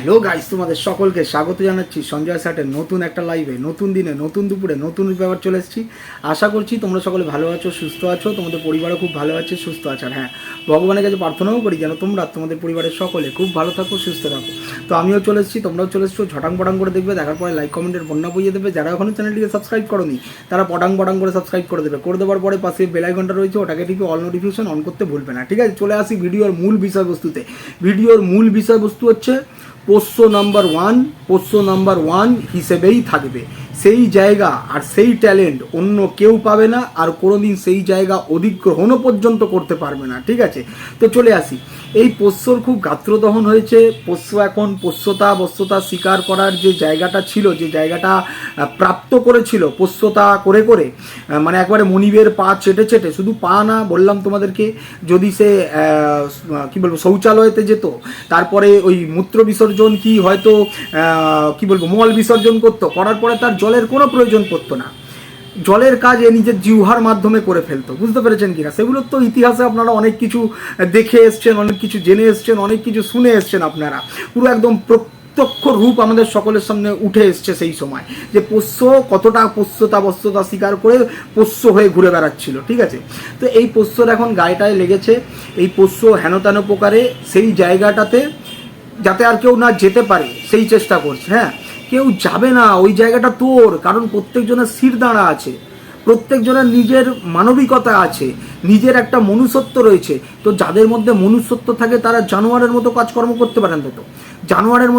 Hello guys, তোমাদের সকলকে স্বাগত জানাচ্ছি সঞ্জয় স্যাটের নতুন একটা লাইভে, নতুন দিনে, নতুন দুপুরে, নতুন ব্যাপার চলে এসেছি। আশা করছি তোমরা সকলে ভালো আছো, সুস্থ আছো, তোমাদের পরিবারও খুব ভালো আছে, সুস্থ আছে। আর হ্যাঁ, ভগবানের কাছে প্রার্থনাও করি যেন তোমরা তোমাদের পরিবারের সকলে খুব ভালো থাকো, সুস্থ থাকো। তো আমিও চলে এসেছি, তোমরাও চলে এসছো। ঝটাং পটাং করে দেখবে, দেখার পরে লাইক কমেন্টের বন্যা বইয়ে দেবে। যারা এখনও চ্যানেলটিকে সাবস্ক্রাইব করোনি তারা পটাং পটাং করে সাবস্ক্রাইব করে দেবে। করে দেওয়ার পরে পাশে বেল আইকনটা রয়েছে, ওটাকে টিপে অল নোটিফিকেশন অন করতে ভুলবে না। ঠিক আছে, চলে আসি ভিডিওর মূল বিষয়বস্তুতে। ভিডিওর মূল বিষয়বস্তু হচ্ছে পোষ্য নাম্বার ওয়ান হিসেবেই থাকবে। সেই জায়গা আর সেই ট্যালেন্ট অন্য কেউ পাবে না, আর কোনোদিন সেই জায়গা অধিগ্রহণও পর্যন্ত করতে পারবে না। ঠিক আছে, তো চলে আসি। এই পোষ্যর খুব গাত্রদহন হয়েছে। পোষ্য এখন বস্যতা স্বীকার করার যে জায়গাটা ছিল, যে জায়গাটা প্রাপ্ত করেছিল পোষ্যতা করে করে, মানে একবারে মনিবের পা চেটে চেটে, শুধু পা না, বললাম তোমাদেরকে, যদি সে কি বলবো শৌচালয়তে যেত, তারপরে ওই মূত্র বিসর্জন কি হয়তো কি বলবো মল বিসর্জন করার পরে তার জলের কোনো প্রয়োজন পড়তো না। জলের কাজ এ নিজের জিহ্বার মাধ্যমে করে ফেলতো। বুঝতে পেরেছেন কিনা? সেগুলোর তো ইতিহাসে আপনারা অনেক কিছু দেখে এসছেন, অনেক কিছু জেনে এসছেন, অনেক কিছু শুনে এসছেন। আপনারা পুরো একদম প্রত্যক্ষ রূপ আমাদের সকলের সামনে উঠে এসছে সেই সময়, যে পোষ্য কতটা বস্যতা স্বীকার করে পোষ্য হয়ে ঘুরে বেড়াচ্ছিল। ঠিক আছে, তো এই পোষ্যর এখন গায়েটায় লেগেছে। এই পোষ্য হেন তেন প্রকারে সেই জায়গাটাতে যাতে আর কেউ না যেতে পারে সেই চেষ্টা করছে। হ্যাঁ, কেউ যাবে না ওই জায়গাটা তোর, কারণ প্রত্যেকজনের শির দাঁড়া আছে, প্রত্যেকজনের নিজের মানবিকতা আছে, নিজের একটা মনুষ্যত্ব রয়েছে। তো যাদের মধ্যে মনুষ্যত্ব থাকে তারা জানোয়ারের মতো কাজকর্ম করতে পারেন। তো জানোয়ারের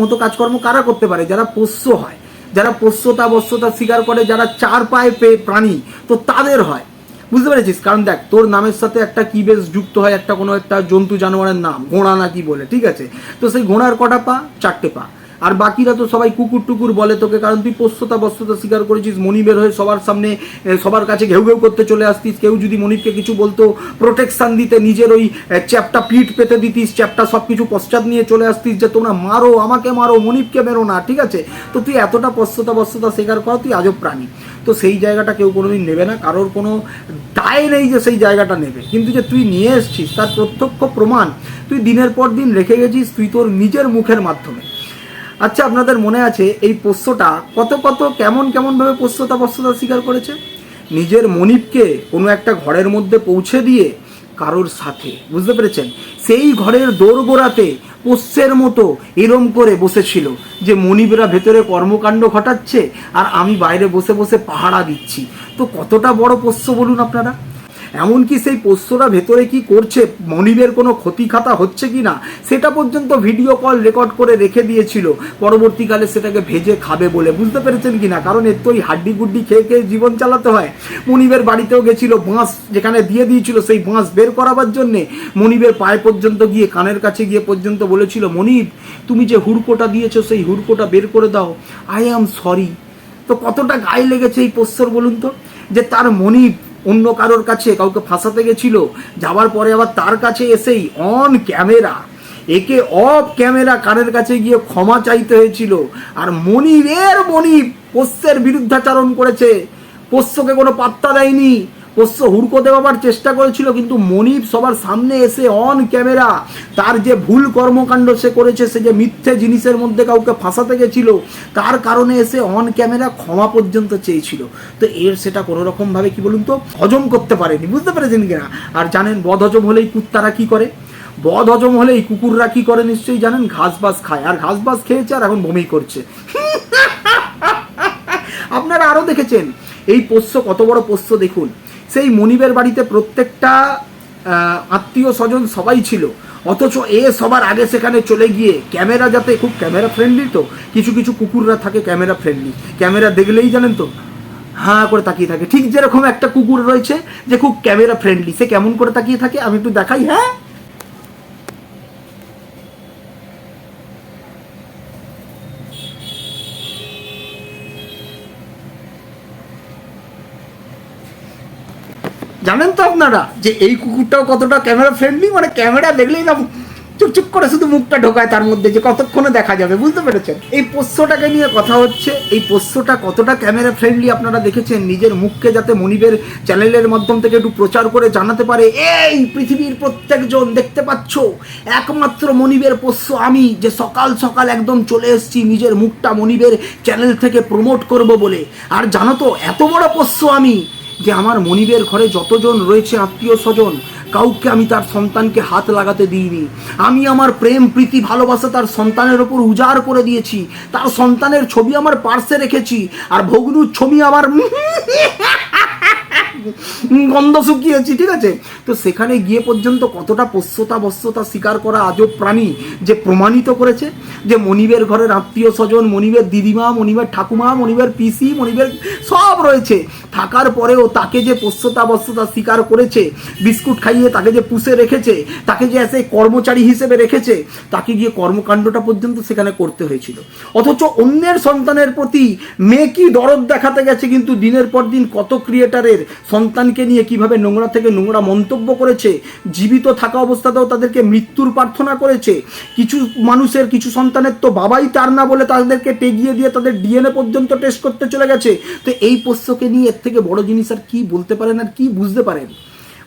মতো কাজকর্ম কারা করতে পারে? যারা পোষ্য হয়, যারা বস্যতা স্বীকার করে, যারা চার পায়ে প্রাণী, তো তাদের হয়। বুঝতে পেরেছিস? কারণ দেখ, তোর নামের সাথে একটা কি বেশ যুক্ত হয়, একটা কোনো একটা জন্তু জানোয়ারের নাম, ঘোড়া না কি বলে। ঠিক আছে, তো সেই ঘোড়ার কটা পা? চারটে পা। আর বাকিরা তো সবাই কুকুর টুকুর বলে তোকে, কারণ তুই বস্যতা স্বীকার করেছিস, মনিবের হয়ে সবার সামনে সবার কাছে ঘেউ ঘেউ করতে চলে আসতিস। কেউ যদি মনিবকে কিছু বলতো, প্রোটেকশান দিতে নিজের ওই চ্যাপটা পিঠ পেতে দিতিস, চ্যাপটা সব কিছু পশ্চাৎ নিয়ে চলে আসতিস যে তোমরা মারো, আমাকে মারো, মনিবকে মেরো না। ঠিক আছে, তো তুই এতটা বস্যতা স্বীকার করা, তুই আজব প্রাণী। তো সেই জায়গাটা কেউ কোনোদিন নেবে না, কারোর কোনো দায় নেই যে সেই জায়গাটা নেবে। কিন্তু যে তুই নিয়ে এসছিস তার প্রত্যক্ষ প্রমাণ তুই দিনের পর দিন রেখে গেছিস, তুই তোর নিজের মুখের মাধ্যমে। আচ্ছা, আপনাদের মনে আছে এই পোষ্যটা কত কেমনভাবে বস্যতা স্বীকার করেছে? নিজের মনিবকে কোনো একটা ঘরের মধ্যে পৌঁছে দিয়ে কারোর সাথে, বুঝতে পেরেছেন, সেই ঘরের দোরগোড়াতে পোষ্যের মতো এরম করে বসেছিল যে মনিবরা ভেতরে কর্মকাণ্ড ঘটাচ্ছে আর আমি বাইরে বসে বসে পাহারা দিচ্ছি। তো কতটা বড় পোষ্য বলুন আপনারা। এমনকি সেই পোষ্যরা ভেতরে কি করছে, মনিবের কোনো ক্ষতি খাতা হচ্ছে কি না, সেটা পর্যন্ত ভিডিও কল রেকর্ড করে রেখে দিয়েছিল, পরবর্তীকালে সেটাকে ভেজে খাবে বলে। বুঝতে পেরেছেন কি না? কারণ এর তো ওই হাড্ডি গুড্ডি খেয়ে খেয়ে জীবন চালাতে হয়। মনিবের বাড়িতেও গেছিল, বাঁশ যেখানে দিয়ে দিয়েছিল সেই বাঁশ বের করাবার জন্যে মনিবের পায়ে পর্যন্ত গিয়ে, কানের কাছে গিয়ে পর্যন্ত বলেছিল, মনিব তুমি যে হুড়কোটা দিয়েছো সেই হুড়কোটা বের করে দাও, আই অ্যাম সরি। তো কতটা গায়ে লেগেছে এই পোষ্যর বলুন তো, যে তার মনিব অন্য কারোর কাছে কাউকে ফাঁসাতে গেছিল, যাওয়ার পরে আবার তার কাছে এসেই অন ক্যামেরা, একে অফ ক্যামেরা কানের কাছে গিয়ে ক্ষমা চাইতে হয়েছিল। আর মনিব পোষ্যের বিরুদ্ধাচারণ করেছে, পোষ্যকে কোনো পাত্তা দেয়নি। পোষ্য হুড়কো দেওয়ার চেষ্টা করেছিল, কিন্তু মনিব সবার সামনে এসে অন ক্যামেরা তার যে ভুল কর্মকাণ্ড সে করেছে, সে যে মিথ্যে জিনিসের মধ্যে কাউকে ফাঁসাতে গেছিল, তার কারণে এসে অন ক্যামেরা ক্ষমা পর্যন্ত চেয়েছিল। তো এর সেটা কোনো রকমভাবে কি বলুন তো হজম করতে পারেনি। বুঝতে পেরেছেন কিনা? আর জানেন বদ হজম হলেই কুত্তারা কি করে? বদ হজম হলেই কুকুররা কি করে নিশ্চয়ই জানেন? ঘাস বাস খায়, আর ঘাস বাস খেয়েছে আর এখন বমি করছে। আপনারা আরও দেখেছেন এই পোষ্য কত বড় পোষ্য দেখুন। সেই মনিবের বাড়িতে প্রত্যেকটা আত্মীয় স্বজন সবাই ছিল, অথচ এ সবার আগে সেখানে চলে গিয়ে ক্যামেরা, যাতে খুব ক্যামেরা ফ্রেন্ডলি, তো কিছু কিছু কুকুররা থাকে ক্যামেরা ফ্রেন্ডলি, ক্যামেরা দেখলেই জানেন তো হাঁ করে তাকিয়ে থাকে। ঠিক যেরকম একটা কুকুর রয়েছে যে খুব ক্যামেরা ফ্রেন্ডলি, সে কেমন করে তাকিয়ে থাকে আমি একটু দেখাই। হ্যাঁ, জানেন তো আপনারা যে এই কুকুরটাও কতটা ক্যামেরা ফ্রেন্ডলি, মানে ক্যামেরা দেখলেই না চুপচুপ করে শুধু মুখটা ঢোকায় তার মধ্যে, যে কতক্ষণে দেখা যাবে, বুঝতে পেরেছেন? এই পোষ্যটাকে নিয়ে কথা হচ্ছে। এই পোষ্যটা কতটা ক্যামেরা ফ্রেন্ডলি আপনারা দেখেছেন, নিজের মুখকে যাতে মনিবের চ্যানেলের মাধ্যম থেকে একটু প্রচার করে জানাতে পারে, এই পৃথিবীর প্রত্যেকজন দেখতে পাচ্ছ, একমাত্র মনিবের পোষ্য আমি, যে সকাল সকাল একদম চলে এসেছি নিজের মুখটা মনিবের চ্যানেল থেকে প্রমোট করব বলে। আর জানো তো, এত বড় পোষ্য আমি যে আমার মনিবের ঘরে যতজন রয়েছে আত্মীয় স্বজন, কাউকে আমি তার সন্তানকে হাত লাগাতে দিইনি। আমি আমার প্রেম প্রীতি ভালোবাসা তার সন্তানের ওপর উজাড় করে দিয়েছি। তার সন্তানের ছবি আমার পার্সে রেখেছি, আর ভগ্নুর ছবি আমার গন্ধ শুকিয়েছি, ঠিক আছে? তো সেখানে গিয়ে পর্যন্ত কতটা পোষ্যতা বস্যতা স্বীকার করা আজব প্রাণী যে প্রমাণিত করেছে যে মনিবের ঘরের আত্মীয় স্বজন, মনিবের দিদিমা, মনিবের ঠাকুমা, মনিবের পিসি, মনিবের সব রয়েছে, থাকার পরেও তাকে যে পোষ্যতা বস্যতা স্বীকার করেছে, বিস্কুট খাইয়ে তাকে যে পুষে রেখেছে, তাকে যে এসে কর্মচারী হিসেবে রেখেছে, তাকে গিয়ে কর্মকাণ্ডটা পর্যন্ত সেখানে করতে হয়েছিল। অথচ অন্যের সন্তানের প্রতি মেয়ে কি দরদ দেখাতে গেছে, কিন্তু দিনের পর দিন কত ক্রিয়েটারের সন্তানকে নিয়ে কিভাবে নোংরা থেকে নোংরা মন্তব্য করেছে, জীবিত থাকা অবস্থাতেও তাদেরকে মৃত্যুর প্রার্থনা করেছে। কিছু মানুষের, কিছু সন্তানের তো বাবাই তার না বলে তাদেরকে টেগিয়ে দিয়ে তাদের ডিএনএ পর্যন্ত টেস্ট করতে চলে গেছে। তো এই পোষ্যকে নিয়ে এর থেকে বড় জিনিস আর কি বলতে পারেন, আর কি বুঝতে পারেন?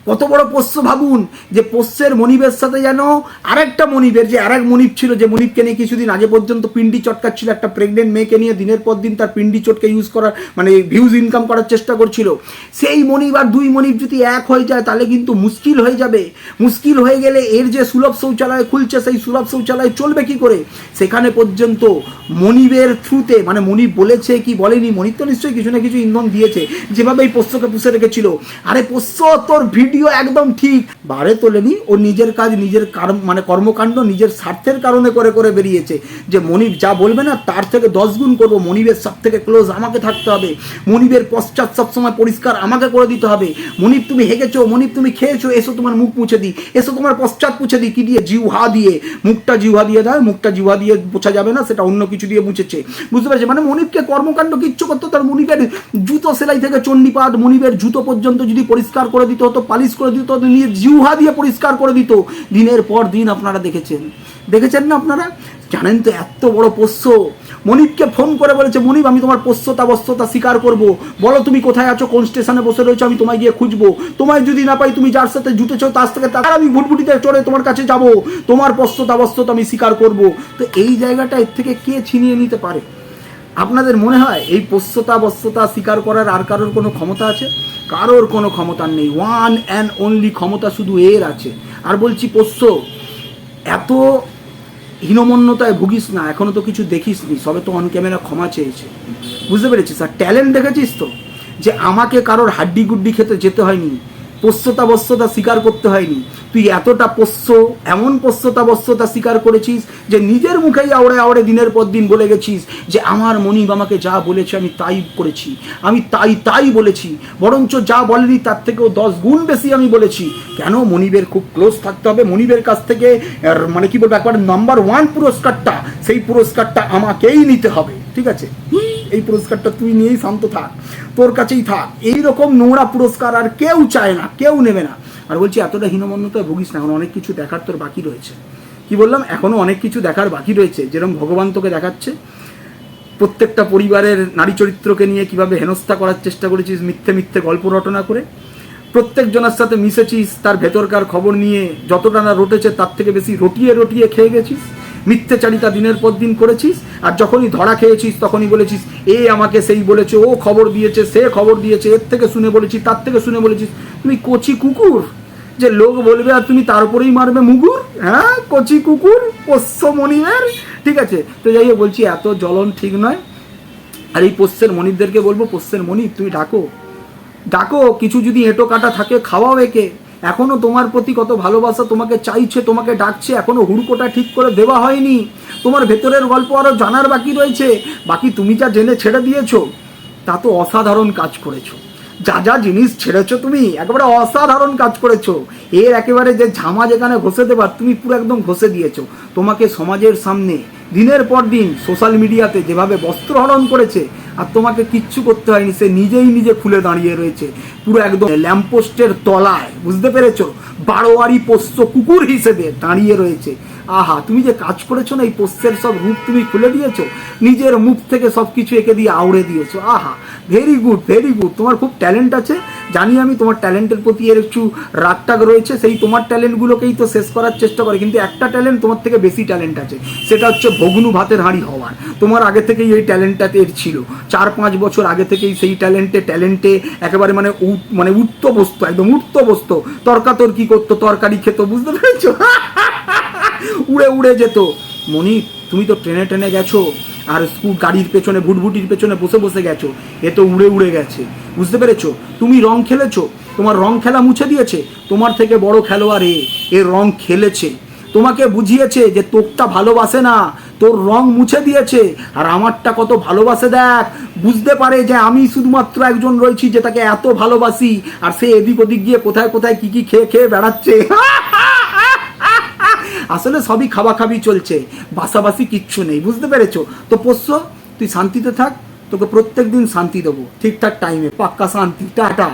কত বড় পোষ্য ভাবুন, যে পোষ্যের মনিবের সাথে যেন আরেকটা মনিবের, যে আরেক মনিব ছিল, যে মনিবকে নিয়ে কিছুদিন আগে পর্যন্ত পিন্ডি চটকাচ্ছিল, একটা প্রেগনেন্ট মেয়েকে নিয়ে দিনের পর দিন তার পিন্ডি চটকে ইউজ করার, মানে ভিউজ ইনকাম করার চেষ্টা করছিল। সেই মনিব আর দুই মনিব যদি এক হয়ে যায় তাহলে কিন্তু মুশকিল হয়ে যাবে। মুশকিল হয়ে গেলে এর যে সুলভ শৌচালয় খুলছে, সেই সুলভ শৌচালয় চলবে কি করে? সেখানে পর্যন্ত মনিবের থ্রুতে, মানে মনিব বলেছে কি বলেনি, মনিব তো নিশ্চয়ই কিছু না কিছু ইন্ধন দিয়েছে, যেভাবে এই পোষ্যকে পুষে রেখেছিল। আরে পোষ্য, তোর ভিডিও একদম ঠিক বারে তোলেনি, ও নিজের কাজ, নিজের মানে কর্মকাণ্ড নিজের স্বার্থের কারণে করে করে বেরিয়েছে, যে মনিব যা বলবে না তার থেকে 10 গুণ করবো, মনিবের সব থেকে ক্লোজ আমাকে থাকতে হবে, মনিবের পশ্চাৎ সবসময় পরিষ্কার আমাকে করে দিতে হবে। মনিব তুমি হেগেছো, মনিব তুমি খেয়েছো, এসো তোমার মুখ মুছে দিই, এসো তোমার পশ্চাৎ মুছে দিই। কি দিয়ে? জিহ্বা দিয়ে। মুখটা জিহ্বা দিয়ে দেয়, মুখটা জিহ্বা দিয়ে পোছা যাবে না, সেটা অন্য কিছু দিয়ে মুছেছে, বুঝতে পারছি? মানে মনিবকে কর্মকাণ্ড কিচ্ছু করতো, তার মনিবের জুতো সেলাই থেকে চণ্ডীপাঠ, মনিবের জুতো পর্যন্ত যদি পরিষ্কার করে দিতে হতো, পালিশ করে দিত, নিয়ে জিহ্বা দিয়ে পরিষ্কার করে দিত। দিনের পর দিন আপনারা দেখেছেন না আপনারা? জানেন তো, এত বড় পোষ্য মনিবকে ফোন করে বলেছে, মনিব আমি তোমার পোষ্যতা বস্যতা স্বীকার করব, বলো তুমি কোথায় আছো, কোন স্টেশনে বসে রয়েছো, আমি তোমায় গিয়ে খুঁজবো, তোমায় যদি না পাই, তুমি যার সাথে জুটেছো তার থেকে তার আমি ভুটভুটিতে চড়ে তোমার কাছে যাব, তোমার পোষ্যতা বস্যতা আমি স্বীকার করব। তো এই জায়গাটা এর থেকে কে ছিনিয়ে নিতে পারে? আপনাদের মনে হয় এই পোষ্যতা বস্যতা স্বীকার করার আর কারোর কোনো ক্ষমতা আছে? কারোর কোনো ক্ষমতা নেই। ওয়ান অ্যান্ড অনলি ক্ষমতা শুধু এর আছে। আর বলছি, পোষ্য, এত হীনমন্যতায় ভুগিস না, এখনো তো কিছু দেখিস নি, সবে তো অন ক্যামেরা ক্ষমা চেয়েছে, বুঝতে পেরেছিস? আর ট্যালেন্ট দেখেছিস তো, যে আমাকে কারোর হাড্ডি গুড্ডি খেতে যেতে হয়নি, পোষ্যতা বস্যতা স্বীকার করতে হয়নি। তুই এতটা পোষ্য, এমন পোষ্যতা বস্যতা স্বীকার করেছিস যে নিজের মুখেই আওড়ে আওড়ে দিনের পর দিন বলে গেছিস যে আমার মনিব আমাকে যা বলেছে আমি তাই করেছি, আমি তাই বলেছি, বরঞ্চ যা বলেনি তার থেকেও 10 গুণ বেশি আমি বলেছি। কেন? মনিবের খুব ক্লোজ থাকতে হবে, মনিবের কাছ থেকে মানে কি বলবো, একবার নাম্বার 1 পুরস্কারটা, সেই পুরস্কারটা আমাকেই নিতে হবে, ঠিক আছে? এই পুরস্কারটা তুই নিয়েই শান্ত থাক, তোর কাছেই থাক। এইরকম নোংরা পুরস্কার আর কেউ চায় না, কেউ নেবে না। আর বলছি, এতটা হীনমন্যতায় ভুগিস না, এখন অনেক কিছু দেখার তোর বাকি রয়েছে। কি বললাম? এখনও অনেক কিছু দেখার বাকি রয়েছে। যেরকম ভগবান তোকে দেখাচ্ছে, প্রত্যেকটা পরিবারের নারী চরিত্রকে নিয়ে কিভাবে হেনস্থা করার চেষ্টা করেছিস, মিথ্যে মিথ্যে গল্প রটনা করে, প্রত্যেকজনের সাথে মিশেছিস, তার ভেতরকার খবর নিয়ে যতটা না রটেছে তার থেকে বেশি রটিয়ে রটিয়ে খেয়ে গেছিস, মিথ্যেচারিতা দিনের পর দিন করেছিস। আর যখনই ধরা খেয়েছিস তখনই বলেছিস এ আমাকে সেই বলেছে, ও খবর দিয়েছে, সে খবর দিয়েছে, এর থেকে শুনে বলেছি, তার থেকে শুনে বলেছিস। তুমি কচি কুকুর, যে লোক বলবে আর তুমি তার উপরেই মারবে মুগুর? হ্যাঁ, কচি কুকুর, পোষ্য মনিবের, ঠিক আছে? তো যাই হোক, বলছি এত জ্বলন ঠিক নয়। আর এই পোষ্যের মনিবদেরকে বলবো, পোষ্যের মনিব তুমি ডাকো, কিছু যদি এঁটো কাটা থাকে খাওয়াও একে। এখনো তোমার প্রতি কত ভালোবাসা, তোমাকে চাইছে, তোমাকে ডাকছে, এখনো হুড়কোটা ঠিক করে দেওয়া হয়নি। তোমার ভেতরের গল্প আরো জানার বাকি রয়েছে। বাকি তুমি যা জেনে ছেড়ে দিয়েছো তা তো অসাধারণ কাজ করেছো। যা জিনিস ছেড়েছো তুমি, একেবারে অসাধারণ কাজ করেছো। এর একেবারে যে ঝামা যেখানে ঘষে দেবার, তুমি পুরো একদম ঘষে দিয়েছো। তোমাকে সমাজের সামনে দিনের পর দিন সোশ্যাল মিডিয়াতে যেভাবে বস্ত্রহরণ করেছে, আর তোমাকে কিচ্ছু করতে হয়নি, সে নিজেই নিজে খুলে দাঁড়িয়ে রয়েছে পুরো একদম ল্যাম্পপোস্টের তলায়, বুঝতে পেরেছো? বারোয়ারি পোষ্য কুকুর হিসেবে দাঁড়িয়ে রয়েছে। আহা, তুমি যে কাজ করেছো না, এই পোষ্যের সব রূপ তুমি খুলে দিয়েছো, নিজের মুখ থেকে সব কিছু এঁকে দিয়ে আউড়ে দিয়েছো। আহা, ভেরি গুড ভেরি গুড, তোমার খুব ট্যালেন্ট আছে জানি আমি, তোমার ট্যালেন্টের প্রতি এর একটু রাগটাগ রয়েছে, সেই তোমার ট্যালেন্টগুলোকেই তো শেষ করার চেষ্টা করে, কিন্তু একটা ট্যালেন্ট তোমার থেকে বেশি ট্যালেন্ট আছে, সেটা হচ্ছে ভগ্নু ভাতের হাঁড়ি হওয়ার। তোমার আগে থেকেই এই ট্যালেন্টটা এর ছিল, 4-5 বছর আগে থেকেই সেই ট্যালেন্টে একেবারে মানে উঠতো বসতো, একদম উঠতো বসতো, তর্কাতর্কি করতো, তরকারি খেতো, বুঝতে পেরেছো? উড়ে উড়ে যেত। মনি, তুমি তো ট্রেনে ট্রেনে গেছো, আর গাড়ির পেছনে ভুটভুটির পেছনে বসে বসে গেছো, এ তো উড়ে উড়ে গেছে, বুঝতে পেরেছো? তুমি রং খেলেছো, তোমার রং খেলা মুছে দিয়েছে, তোমার থেকে বড় খেলোয়াড় এ রং খেলেছে, তোমাকে বুঝিয়েছে যে তোরটা ভালোবাসে না, তোর রং মুছে দিয়েছে, আর আমারটা কত ভালোবাসে দেখ, বুঝতে পারে যে আমি শুধুমাত্র একজন রয়েছি যে তাকে এত ভালোবাসি, আর সে এদিক ওদিক গিয়ে কোথায় কোথায় কি কি খেয়ে খেয়ে বেড়াচ্ছে। আসলে সবই খাবাখাবি চলছে, বাসাবাসি কিচ্ছু নেই, বুঝতে পেরেছো? তো পোষ্য, তুই শান্তিতে থাক, তোকে প্রত্যেক দিন শান্তি দেবো, ঠিকঠাক টাইমে, পাক্কা শান্তি। টাটা।